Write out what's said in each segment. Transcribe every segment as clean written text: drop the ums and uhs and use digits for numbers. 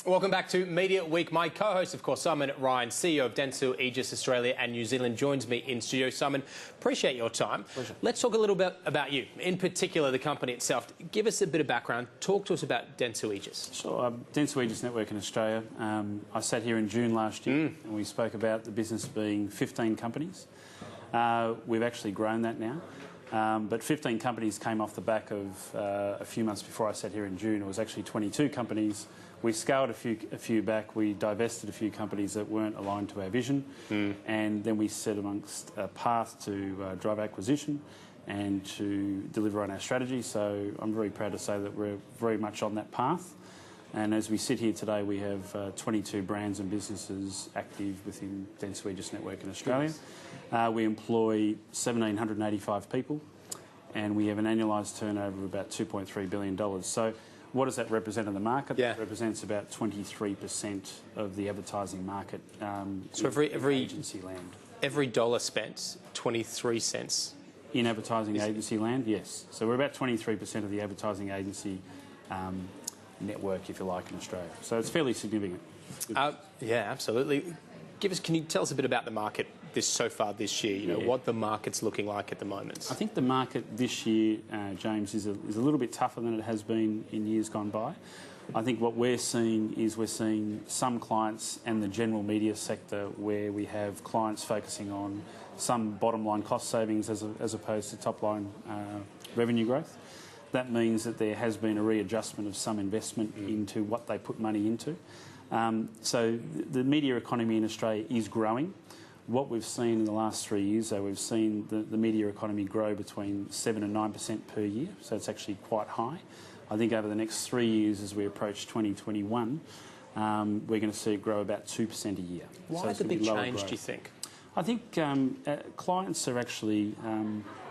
Welcome back to Media Week. My co-host, of course, Simon Ryan, CEO of Dentsu Aegis Australia and New Zealand, joins me in studio. Simon, appreciate your time. Pleasure. Let's talk a little bit about you, in particular the company itself. Give us a bit of background. Talk to us about Dentsu Aegis. Sure. Dentsu Aegis Network in Australia. I sat here in June last year and we spoke about the business being 15 companies. We've actually grown that now. But 15 companies came off the back of a few months before I sat here in June. It was actually 22 companies. We scaled a few back. We divested a few companies that weren't aligned to our vision. And then we set amongst a path to drive acquisition and to deliver on our strategy. So I'm very proud to say that we're very much on that path. And as we sit here today, we have 22 brands and businesses active within Dentsu Aegis Network in Australia. We employ 1,785 people, and we have an annualised turnover of about $2.3 billion. So what does that represent in the market? Yeah. That represents about 23% of the advertising market. So every agency land. Every dollar spent, 23 cents. In advertising agency land, yes. So we're about 23% of the advertising agency network, if you like, in Australia. So it's fairly significant. Yeah, absolutely. Can you tell us a bit about the market so far this year? You know, what the market's looking like at the moment. I think the market this year, James, is a little bit tougher than it has been in years gone by. I think what we're seeing some clients and the general media sector where we have clients focusing on some bottom line cost savings as opposed to top line revenue growth. That means that there has been a readjustment of some investment into what they put money into. So the media economy in Australia is growing. What we've seen in the last 3 years, though, we've seen the media economy grow between 7 and 9% per year, so it's actually quite high. I think over the next 3 years, as we approach 2021, we're going to see it grow about 2% a year. Why the big change, do you think? I think clients are actually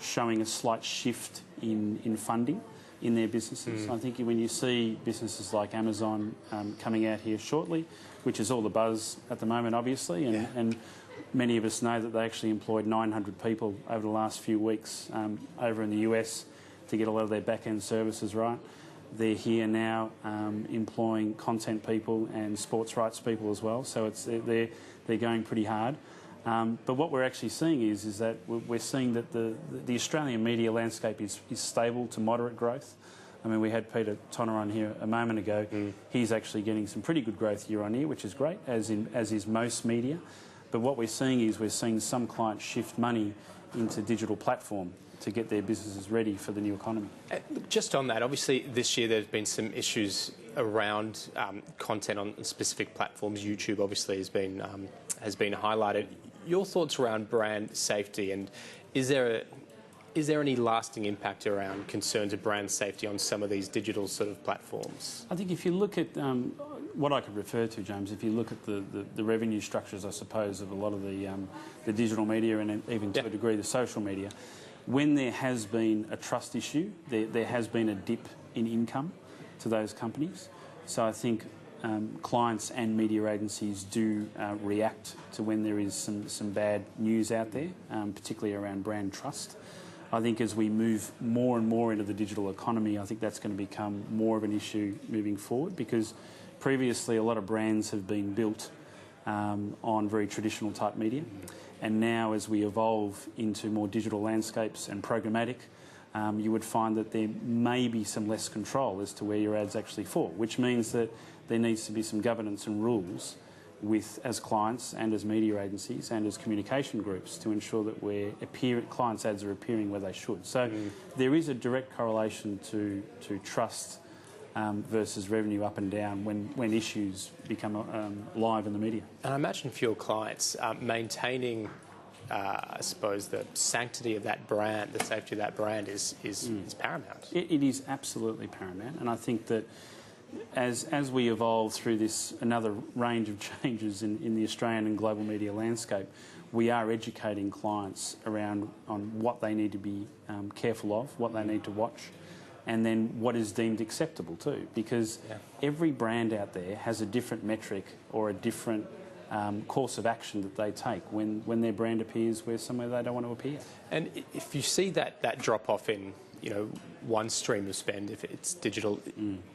showing a slight shift in funding in their businesses. I think when you see businesses like Amazon coming out here shortly, which is all the buzz at the moment, obviously, and many of us know that they actually employed 900 people over the last few weeks over in the US to get a lot of their back-end services right. They're here now employing content people and sports rights people as well, so they're going pretty hard. But what we're actually seeing is that we're seeing that the Australian media landscape is stable to moderate growth. I mean, we had Peter Tonner on here a moment ago. He's actually getting some pretty good growth year on year, which is great, as is most media. But what we're seeing is we're seeing some clients shift money into digital platform to get their businesses ready for the new economy. Just on that, obviously this year there's been some issues around content on specific platforms. YouTube obviously has been highlighted. Your thoughts around brand safety, and is there any lasting impact around concerns of brand safety on some of these digital sort of platforms? I think if you look at what I could refer to, James, if you look at the revenue structures, I suppose, of a lot of the digital media and even to a degree the social media, when there has been a trust issue, there has been a dip in income to those companies. So I think clients and media agencies do react to when there is some bad news out there, particularly around brand trust. I think as we move more and more into the digital economy, I think that's going to become more of an issue moving forward, because previously a lot of brands have been built on very traditional type media. And now as we evolve into more digital landscapes and programmatic, you would find that there may be some less control as to where your ads actually fall, which means that there needs to be some governance and rules as clients and as media agencies and as communication groups to ensure that clients' ads are appearing where they should. So there is a direct correlation to trust versus revenue up and down when issues become live in the media. And I imagine for your clients, maintaining, I suppose, the sanctity of that brand, the safety of that brand is paramount. It is absolutely paramount, and I think that as we evolve through another range of changes in the Australian and global media landscape, we are educating clients on what they need to be careful of, what they need to watch, and then what is deemed acceptable too, because every brand out there has a different metric or a different course of action that they take when their brand appears somewhere they don't want to appear. And if you see that drop-off in one stream of spend if it's digital.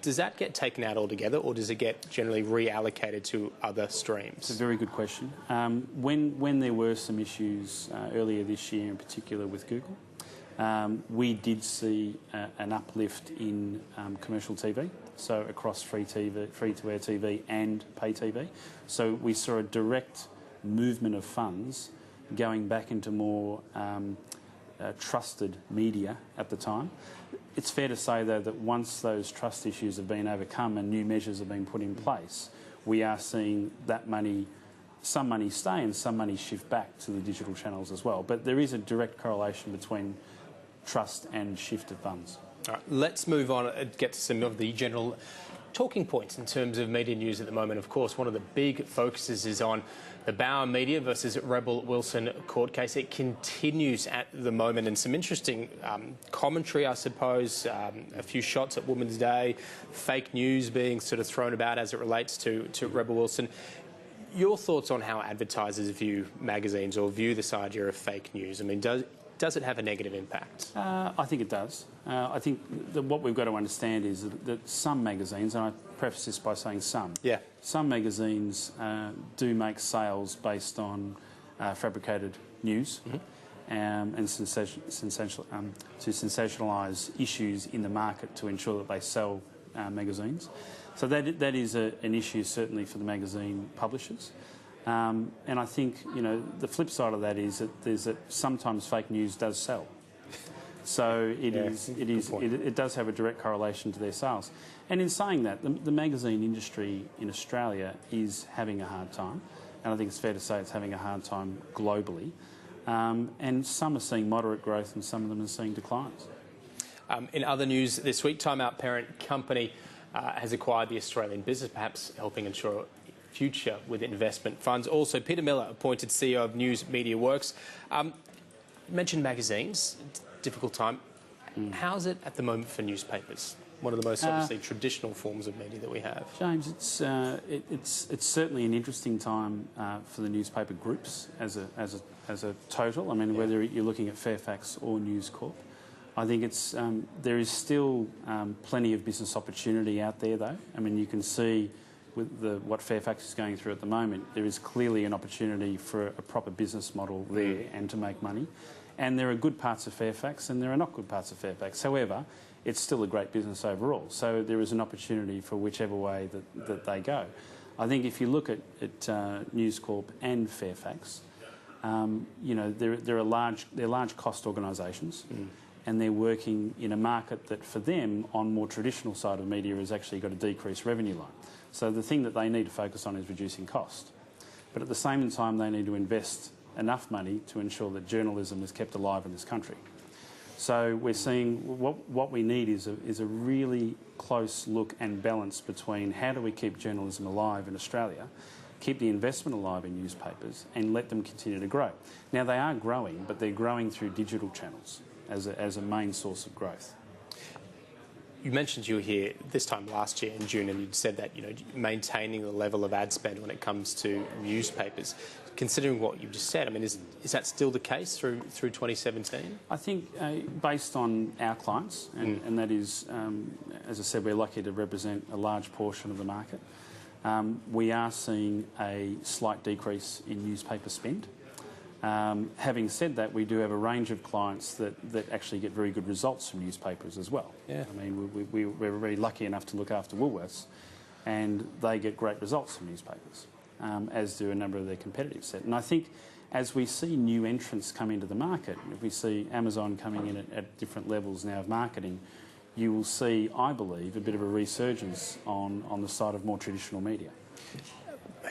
Does that get taken out altogether, or does it get generally reallocated to other streams? It's a very good question. When there were some issues earlier this year, in particular with Google, we did see an uplift in commercial TV, so across free-to-air TV and pay TV. So we saw a direct movement of funds going back into more trusted media at the time. It's fair to say, though, that once those trust issues have been overcome and new measures have been put in place, we are seeing that money, some money stay and some money shift back to the digital channels as well. But there is a direct correlation between trust and shift of funds. All right, let's move on and get to some of the general talking points in terms of media news at the moment. Of course, one of the big focuses is on the Bauer Media versus Rebel Wilson court case. It continues at the moment, and some interesting commentary, I suppose, a few shots at Women's Day, fake news being sort of thrown about as it relates to Rebel Wilson. Your thoughts on how advertisers view magazines or view this idea of fake news? I mean, does it have a negative impact? I think it does. I think that what we've got to understand is that some magazines, and I preface this by saying some magazines do make sales based on fabricated news and to sensationalise issues in the market to ensure that they sell magazines. So that is an issue certainly for the magazine publishers. And I think, the flip side of that is that sometimes fake news does sell. So it does have a direct correlation to their sales. And in saying that, the magazine industry in Australia is having a hard time, and I think it's fair to say it's having a hard time globally. And some are seeing moderate growth and some of them are seeing declines. In other news this week, Time Out parent company has acquired the Australian business, perhaps helping ensure future with investment funds. Also, Peter Miller appointed CEO of News Media Works. You mentioned magazines, difficult time. How's it at the moment for newspapers? One of the most obviously traditional forms of media that we have. James, it's certainly an interesting time for the newspaper groups as a total. I mean, whether you're looking at Fairfax or News Corp. I think there is still plenty of business opportunity out there, though. I mean, you can see with what Fairfax is going through at the moment, there is clearly an opportunity for a proper business model there and to make money. And there are good parts of Fairfax and there are not good parts of Fairfax. However, it's still a great business overall. So there is an opportunity for whichever way that they go. I think if you look at News Corp and Fairfax, they're large cost organisations. And they're working in a market that for them, on more traditional side of media, has actually got a decreased revenue line. So the thing that they need to focus on is reducing cost. But at the same time, they need to invest enough money to ensure that journalism is kept alive in this country. So we're seeing what we need is a really close look and balance between how do we keep journalism alive in Australia, keep the investment alive in newspapers, and let them continue to grow. Now, they are growing, but they're growing through digital channels as a main source of growth. You mentioned you were here this time last year in June, and you'd said that maintaining the level of ad spend when it comes to newspapers. Considering what you've just said, I mean, is that still the case through 2017? I think based on our clients, and that is, as I said, we're lucky to represent a large portion of the market. We are seeing a slight decrease in newspaper spend. Having said that, we do have a range of clients that actually get very good results from newspapers as well. Yeah. I mean, we're very lucky enough to look after Woolworths, and they get great results from newspapers, as do a number of their competitive set. And I think as we see new entrants come into the market, if we see Amazon coming in at different levels now of marketing, you will see, I believe, a bit of a resurgence on the side of more traditional media.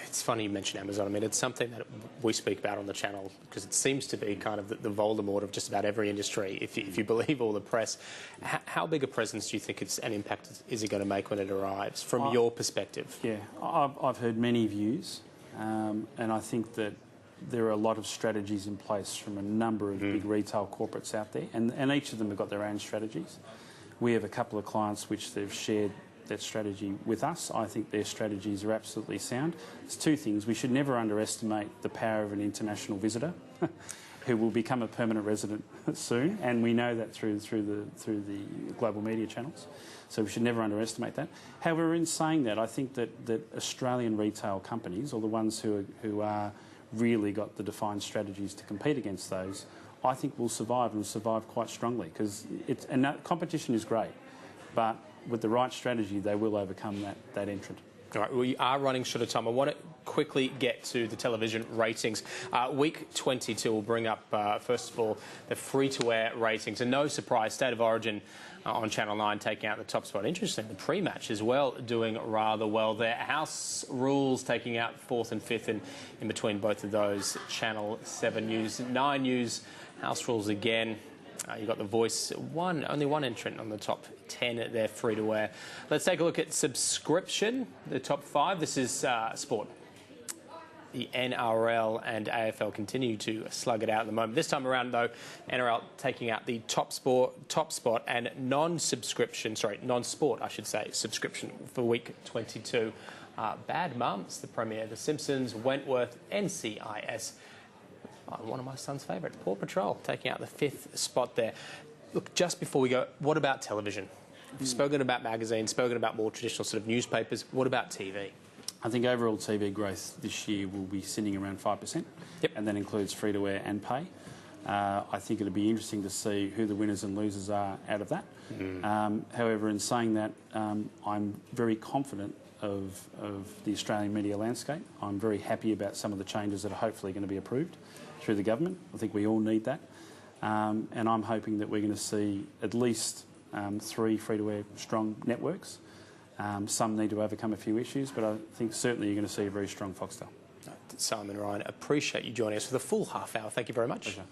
It's funny you mention Amazon. I mean, it's something that we speak about on the channel because it seems to be kind of the Voldemort of just about every industry, if you believe all the press. How big a presence do you think an impact is it going to make when it arrives, from your perspective? Yeah, I've heard many views, and I think that there are a lot of strategies in place from a number of big retail corporates out there, and each of them have got their own strategies. We have a couple of clients which they've shared that strategy with us. I think their strategies are absolutely sound. There's two things. We should never underestimate the power of an international visitor. who will become a permanent resident soon, and we know that through the global media channels. So we should never underestimate that. However, in saying that, I think that Australian retail companies, or the ones who are really got the defined strategies to compete against those, I think will survive, and will survive quite strongly, because competition is great, but with the right strategy, they will overcome that entrant. All right, we are running short of time. I want to quickly get to the television ratings. Week 22 will bring up, first of all, the free-to-air ratings. And no surprise, State of Origin on Channel 9 taking out the top spot. Interesting, the pre-match as well, doing rather well there. House Rules taking out 4th and 5th in between both of those. Channel 7 News, 9 News, House Rules again. You've got The Voice, only one entrant on the top 10 there, free-to-air. Let's take a look at subscription, the top 5. This is sport. The NRL and AFL continue to slug it out at the moment. This time around, though, NRL taking out the top spot, and non-sport, I should say, subscription for week 22. Bad Mums, the premiere, The Simpsons, Wentworth, NCIS. One of my son's favourites, Paw Patrol, taking out the 5th spot there. Look, just before we go, what about television? We've spoken about magazines, spoken about more traditional sort of newspapers. What about TV? I think overall TV growth this year will be sitting around 5%, yep. And that includes free-to-air and pay. I think it'll be interesting to see who the winners and losers are out of that. However, in saying that, I'm very confident of the Australian media landscape. I'm very happy about some of the changes that are hopefully going to be approved through the government. I think we all need that. And I'm hoping that we're going to see at least 3 free-to-air strong networks. Some need to overcome a few issues, but I think certainly you're going to see a very strong Foxtel. Simon Ryan, appreciate you joining us for the full half hour. Thank you very much. Pleasure.